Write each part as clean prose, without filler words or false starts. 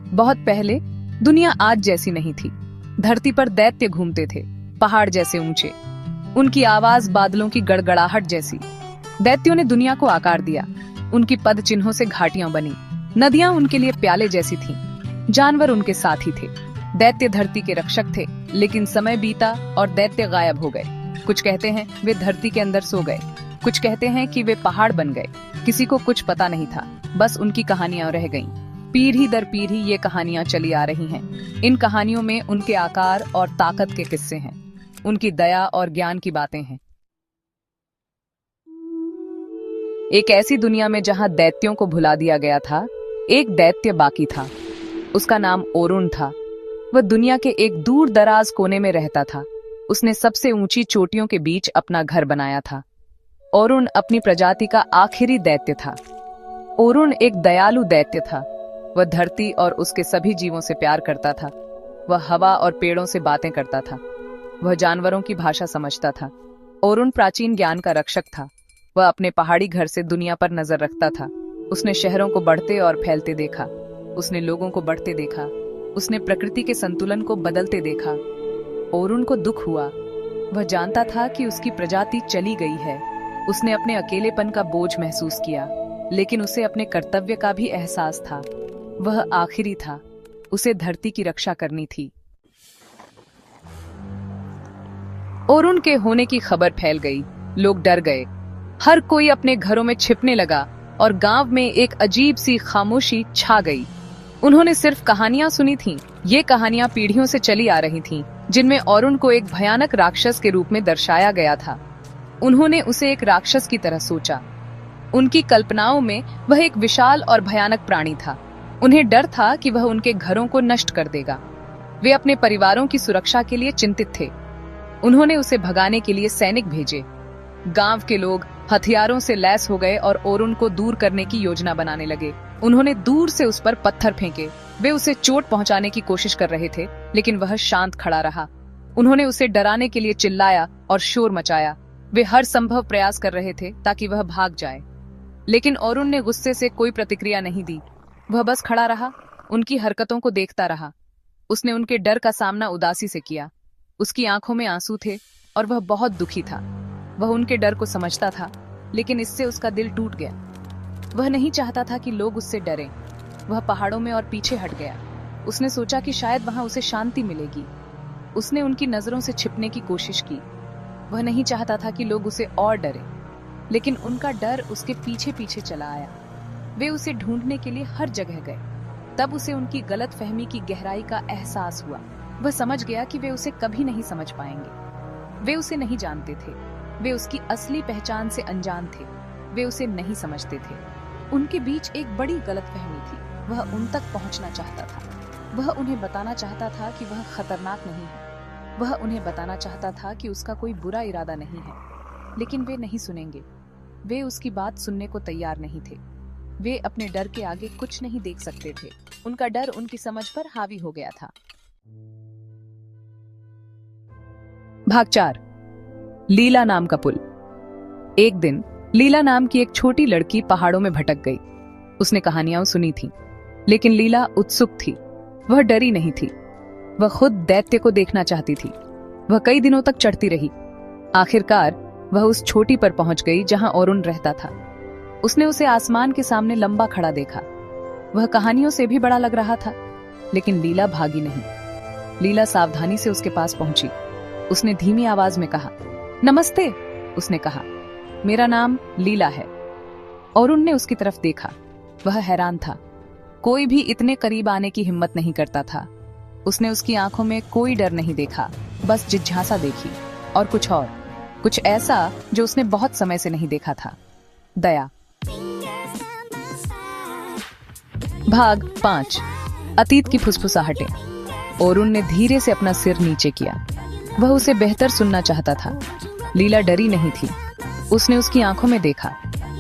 बहुत पहले दुनिया आज जैसी नहीं थी। धरती पर दैत्य घूमते थे, पहाड़ जैसे ऊंचे, उनकी आवाज बादलों की गड़गड़ाहट जैसी। दैत्यों ने दुनिया को आकार दिया, उनकी पद चिन्हों से घाटियां बनी, नदियां उनके लिए प्याले जैसी थीं, जानवर उनके साथी थे। दैत्य धरती के रक्षक थे, लेकिन समय बीता और दैत्य गायब हो गए। कुछ कहते हैं वे धरती के अंदर सो गए, कुछ कहते हैं कि वे पहाड़ बन गए। किसी को कुछ पता नहीं था, बस उनकी कहानियां रह गईं। पीढ़ी दर पीढ़ी ये कहानियां चली आ रही हैं। इन कहानियों में उनके आकार और ताकत के किस्से हैं, उनकी दया और ज्ञान की बातें हैं। एक ऐसी दुनिया में जहां दैत्यों को भुला दिया गया था, एक दैत्य बाकी था। उसका नाम ओरुण था। वह दुनिया के एक दूर दराज कोने में रहता था। उसने सबसे ऊंची चोटियों के बीच अपना घर बनाया था। ओरुण अपनी प्रजाति का आखिरी दैत्य था। ओरुण एक दयालु दैत्य था। वह धरती और उसके सभी जीवों से प्यार करता था। वह हवा और पेड़ों से बातें करता था। वह जानवरों की भाषा समझता था। ओरुण प्राचीन ज्ञान का रक्षक था। वह अपने पहाड़ी घर से दुनिया पर नजर रखता था। उसने शहरों को बढ़ते और फैलते देखा। उसने लोगों को बढ़ते देखा। उसने प्रकृति के संतुलन को बदलते देखा। ओरुण को दुख हुआ। वह जानता था कि उसकी प्रजाति चली गई है। उसने अपने अकेलेपन का बोझ महसूस किया, लेकिन उसे अपने कर्तव्य का भी एहसास था। वह आखिरी था, उसे धरती की रक्षा करनी थी। ओरुण के होने की खबर फैल गई। लोग डर गए। हर कोई अपने घरों में छिपने लगा और गांव में एक अजीब सी खामोशी छा गई। उन्होंने सिर्फ कहानियां सुनी थीं। ये कहानियां पीढ़ियों से चली आ रही थीं, जिनमें ओरुण को एक भयानक राक्षस के रूप में दर्शाया गया था। उन्होंने उसे एक राक्षस की तरह सोचा। उनकी कल्पनाओं में वह एक विशाल और भयानक प्राणी था। उन्हें डर था कि वह उनके घरों को नष्ट कर देगा। वे अपने परिवारों की सुरक्षा के लिए चिंतित थे। उन्होंने उसे भगाने के लिए सैनिक भेजे। गांव के लोग हथियारों से लैस हो गए और ओरुण को दूर करने की योजना बनाने लगे। उन्होंने दूर से उस पर पत्थर फेंके। वे उसे चोट पहुंचाने की कोशिश कर रहे थे, लेकिन वह शांत खड़ा रहा। उन्होंने उसे डराने के लिए चिल्लाया और शोर मचाया। वे हर संभव प्रयास कर रहे थे ताकि वह भाग जाए, लेकिन ओरुण ने गुस्से से कोई प्रतिक्रिया नहीं दी। वह बस खड़ा रहा, उनकी हरकतों को देखता रहा। उसने उनके डर का सामना उदासी से किया। उसकी आंखों में आंसू थे और वह बहुत दुखी था। वह उनके डर को समझता था, लेकिन इससे उसका दिल टूट गया। वह नहीं चाहता था कि लोग उससे डरें। वह पहाड़ों में और पीछे हट गया। उसने सोचा कि शायद वहां उसे शांति मिलेगी। उसने उनकी नजरों से छिपने की कोशिश की। वह नहीं चाहता था कि लोग उसे और डरें, लेकिन उनका डर उसके पीछे पीछे चला आया। वे उसे ढूंढने के लिए हर जगह गए। तब उसे उनकी गलतफहमी की गहराई का एहसास हुआ। वह समझ गया कि वे उसे कभी नहीं समझ पाएंगे। वे उसे नहीं जानते थे। वे उसकी असली पहचान से अनजान थे। वे उसे नहीं समझते थे। उनके बीच एक बड़ी गलतफहमी थी। वह उन तक पहुंचना चाहता था। वह उन्हें बताना चाहता था कि वह खतरनाक नहीं है। वह उन्हें बताना चाहता था कि उसका कोई बुरा इरादा नहीं है, लेकिन वे नहीं सुनेंगे। वे उसकी बात सुनने को तैयार नहीं थे। वे अपने डर के आगे कुछ नहीं देख सकते थे। उनका डर उनकी समझ पर हावी हो गया था। भाग 4। लीला नाम का पुल। एक दिन लीला नाम की एक छोटी लड़की पहाड़ों में भटक गई। उसने कहानियां सुनी थीं, लेकिन लीला उत्सुक थी। वह डरी नहीं थी। वह खुद दैत्य को देखना चाहती थी। वह कई दिनों तक चढ़ती रही। आखिरकार वह उस चोटी पर पहुंच गई जहां ओरुण रहता था। उसने उसे आसमान के सामने लंबा खड़ा देखा। वह कहानियों से भी बड़ा लग रहा था, लेकिन लीला भागी नहीं। लीला सावधानी से उसके पास पहुंची। उसने धीमी आवाज में कहा, नमस्ते। उसने कहा, मेरा नाम लीला है। ओरुण ने उसकी तरफ देखा। वह हैरान था। कोई भी इतने करीब आने की हिम्मत नहीं करता था। उसने उसकी आंखों में कोई डर नहीं देखा, बस जिज्ञासा देखी और कुछ ऐसा जो उसने बहुत समय से नहीं देखा था, दया। भाग 5। अतीत की फुसफुसाहटें। ओरुण ने धीरे से अपना सिर नीचे किया। वह उसे बेहतर सुनना चाहता था। लीला डरी नहीं थी। उसने उसकी आंखों में देखा।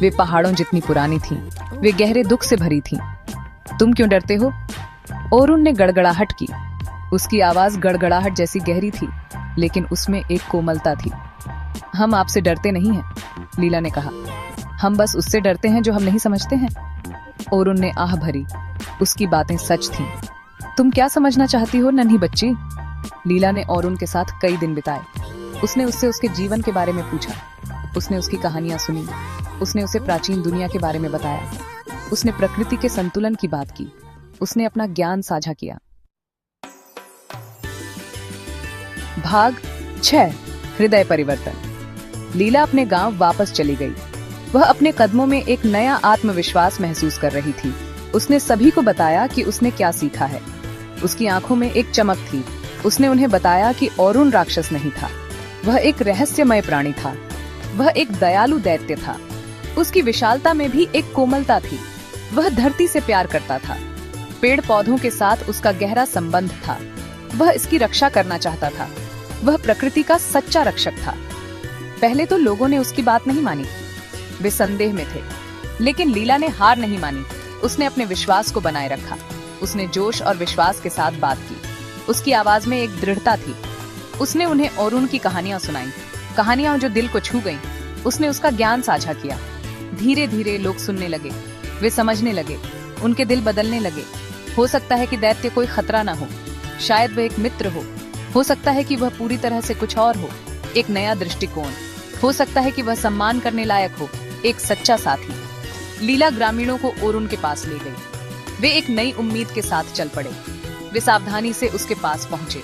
वे पहाड़ों जितनी पुरानी थीं। वे गहरे दुख से भरी थीं। तुम क्यों डरते हो? ओरुण ने गड़गड़ाहट की। उसकी आवाज गड़गड़ाहट जैसी गहरी थी, लेकिन उसमें एक कोमलता थी। हम आपसे डरते नहीं हैं, लीला ने कहा। हम बस उससे डरते हैं जो हम नहीं समझते हैं। ओरुण ने आह भरी। उसकी बातें सच थीं। तुम क्या समझना चाहती हो नन्ही बच्ची? लीला ने औरुन के साथ कई दिन बिताए। उसने उससे उसके जीवन के बारे में पूछा। उसने उसकी कहानियां सुनी। उसने उसे प्राचीन दुनिया के बारे में बताया। उसने प्रकृति के संतुलन की बात की। उसने अपना ज्ञान साझा किया। भाग 6 हृदय परिवर्तन। लीला अपने गांव वापस चली गई। वह अपने कदमों में एक नया आत्मविश्वास महसूस कर रही थी। उसने सभी को बताया कि उसने क्या सीखा है। उसकी आंखों में एक चमक थी। उसने उन्हें बताया कि औरुन राक्षस नहीं था। वह एक रहस्यमय प्राणी था। वह एक दयालु दैत्य था। उसकी विशालता में भी एक कोमलता थी। वह धरती से प्यार करता था। पेड़ पौधों के साथ उसका गहरा संबंध था। वह इसकी रक्षा करना चाहता था। वह प्रकृति का सच्चा रक्षक था। पहले तो लोगों ने उसकी बात नहीं मानी। वे संदेह में थे, लेकिन लीला ने हार नहीं मानी। उसने अपने विश्वास को बनाए रखा। उसने जोश और विश्वास के साथ बात की। उसकी आवाज में एक दृढ़ता थी। उसने उन्हें औरुन की कहानियां सुनाई, कहानियां जो दिल को छू गईं। उसने उसका ज्ञान साझा किया। धीरे धीरे लोग सुनने लगे। वे समझने लगे। उनके दिल बदलने लगे। हो सकता है कि दैत्य कोई खतरा न हो। शायद वह एक मित्र हो सकता है कि वह पूरी तरह से कुछ और हो, एक नया दृष्टिकोण। हो सकता है कि वह सम्मान करने लायक हो, एक सच्चा साथी। लीला ग्रामीणों को औरुन के पास ले गई। वे एक नई उम्मीद के साथ चल पड़े। वे सावधानी से उसके पास पहुंचे।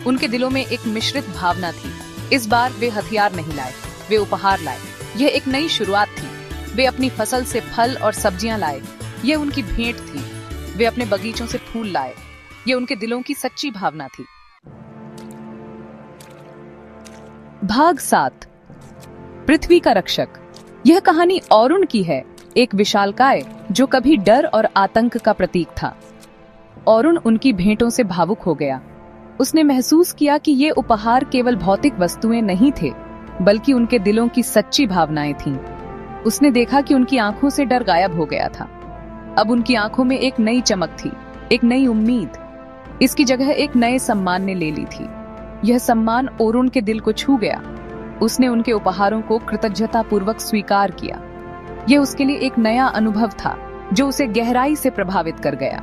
उनके दिलों में एक मिश्रित भावना थी। इस बार वे हथियार नहीं लाए, वे उपहार लाए। यह एक नई शुरुआत थी। वे अपनी फसल से फल और सब्जियां लाए। यह उनकी भेंट थी। वे अपने बगीचों से फूल लाए। यह उनके दिलों की सच्ची भावना थी। भाग 7 पृथ्वी का रक्षक। यह कहानी औरुन की है, एक विशालकाय जो कभी डर और आतंक का प्रतीक था। औरुन उनकी भेंटों से भावुक हो गया। उसने महसूस किया कि ये उपहार केवल भौतिक वस्तुएं नहीं थे, बल्कि उनके दिलों की सच्ची भावनाएं थीं। उसने देखा कि उनकी आंखों से डर गायब हो गया था। अब उनकी आंखों में एक नई चमक थी, एक नई उम्मीद। इसकी जगह एक नए सम्मान ने ले ली थी। यह सम्मान औरुन के दिल को छू गया। उसने उनके उपहारों को कृतज्ञतापूर्वक स्वीकार किया। यह उसके लिए एक नया अनुभव था जो उसे गहराई से प्रभावित कर गया।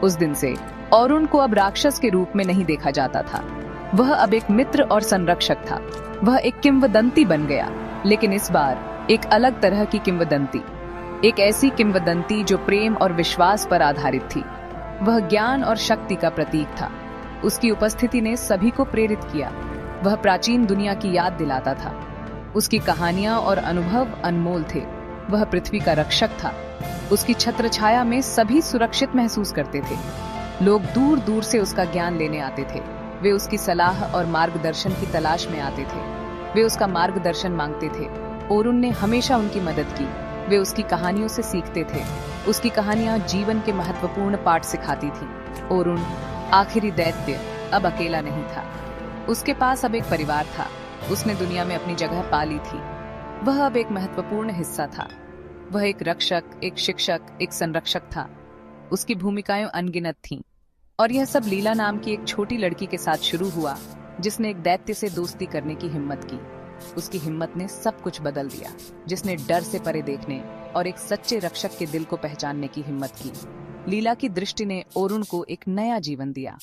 उस दिन से औरुन को अब राक्षस के रूप में नहीं देखा जाता था। वह अब एक मित्र और संरक्षक था। वह एक किंवदंती बन गया, लेकिन इस बार एक अलग तरह की किंवदंती। एक ऐसी किंवदंती जो प्रेम और विश्वास पर आधारित थी। वह ज्ञान और शक्ति का प्रतीक था। उसकी उपस्थिति ने सभी को प्रेरित किया। वह प्राचीन दुनिया की याद दिलाता था। उसकी कहानियां और अनुभव अनमोल थे। वह पृथ्वी का रक्षक था। उसकी छत्र छाया में सभी सुरक्षित महसूस करते थे। लोग दूर दूर से उसका ज्ञान लेने आते थे। वे उसकी सलाह और मार्गदर्शन की तलाश में आते थे। वे उसका मार्गदर्शन मांगते थे। औरुन ने हमेशा उनकी मदद की। वे उसकी कहानियों से सीखते थे। उसकी कहानियां जीवन के महत्वपूर्ण पाठ सिखाती थी। औरुन, आखिरी दैत्य, अब अकेला नहीं था। उसके पास अब एक परिवार था। उसने दुनिया में अपनी जगह पा ली थी। वह अब एक महत्वपूर्ण हिस्सा था। वह एक रक्षक, एक शिक्षक, एक संरक्षक था। उसकी भूमिकाएं अनगिनत थीं। और यह सब लीला नाम की एक छोटी लड़की के साथ शुरू हुआ, जिसने एक दैत्य से दोस्ती करने की हिम्मत की। उसकी हिम्मत ने सब कुछ बदल दिया, जिसने डर से परे देखने और एक सच्चे रक्षक के दिल को पहचानने की हिम्मत की। लीला की दृष्टि ने औरुन को एक नया जीवन दिया।